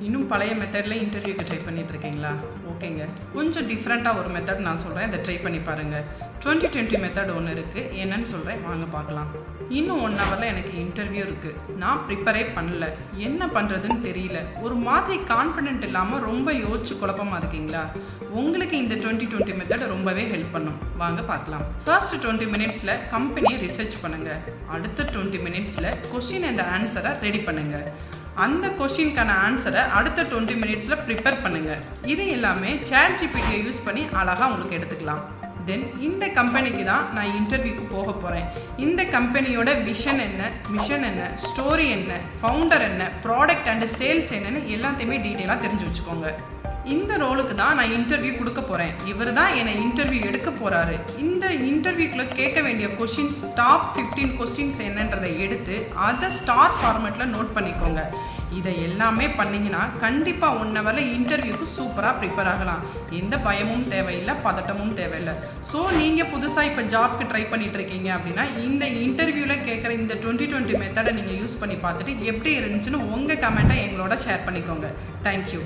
இன்னும் பழைய மெத்தடில் இன்டர்வியூக்கு ட்ரை பண்ணிட்டு இருக்கீங்களா? ஓகேங்க, கொஞ்சம் டிஃப்ரெண்ட்டாக ஒரு மெத்தட் நான் சொல்கிறேன், இதை ட்ரை பண்ணி பாருங்கள். 2020 மெத்தட் ஒன்று இருக்குது, என்னன்னு சொல்கிறேன், வாங்க பார்க்கலாம். இன்னும் 1 ஹவரில் எனக்கு இன்டர்வியூ இருக்குது. நான் ப்ரிப்பரே பண்ணல, என்ன பண்ணுறதுன்னு தெரியல, ஒரு மாதிரி கான்ஃபிடென்ட் இல்லாமல் ரொம்ப யோசிச்சு குழப்பமாக இருக்கீங்களா? உங்களுக்கு இந்த 2020 மெத்தட் ரொம்பவே ஹெல்ப் பண்ணும். வாங்க பார்க்கலாம். ஃபர்ஸ்ட் 20 மினிட்ஸில் கம்பெனியை ரிசர்ச் பண்ணுங்கள். அடுத்த 20 மினிட்ஸில் கொஸ்டின் அண்ட் ஆன்சரை ரெடி பண்ணுங்கள். அந்த கொஸ்டினுக்கான ஆன்சரை அடுத்த 20 மினிட்ஸில் ப்ரிப்பேர் பண்ணுங்கள். இது எல்லாமே ChatGPTயை யூஸ் பண்ணி அழகாக உங்களுக்கு எடுத்துக்கலாம். தென் இந்த கம்பெனிக்கு தான் நான் இன்டர்வியூக்கு போக போகிறேன். இந்த கம்பெனியோட விஷன் என்ன, மிஷன் என்ன, ஸ்டோரி என்ன, ஃபவுண்டர் என்ன, ப்ராடக்ட் அண்ட் சேல்ஸ் என்னன்னு எல்லாத்தையுமே டீட்டெயிலாக தெரிஞ்சு வச்சுக்கோங்க. இந்த ரோலுக்கு தான் நான் இன்டர்வியூ கொடுக்க போகிறேன். இவர் தான் என்னை இன்டர்வியூ எடுக்க போகிறாரு. இந்த இன்டர்வியூக்குள்ளே கேட்க வேண்டிய கொஸ்டின்ஸ், டாப் 15 கொஸ்டின்ஸ் என்னன்றதை எடுத்து அதை ஸ்டார் ஃபார்மேட்டில் நோட் பண்ணிக்கோங்க. இதை எல்லாமே பண்ணிங்கன்னா கண்டிப்பாக 1 ஹவரில் இன்டர்வியூக்கு சூப்பராக ப்ரிப்பேர் ஆகலாம். எந்த பயமும் தேவையில்லை, பதட்டமும் தேவையில்லை. ஸோ நீங்கள் புதுசாக இப்போ ஜாப்க்கு ட்ரை பண்ணிட்டு இருக்கீங்க அப்படின்னா இந்த இன்டர்வியூவில் கேட்குற இந்த 2020 மெத்தடை நீங்கள் யூஸ் பண்ணி பார்த்துட்டு எப்படி இருந்துச்சுன்னு உங்கள் கமெண்ட்டை எங்களோட ஷேர் பண்ணிக்கோங்க. தேங்க்யூ.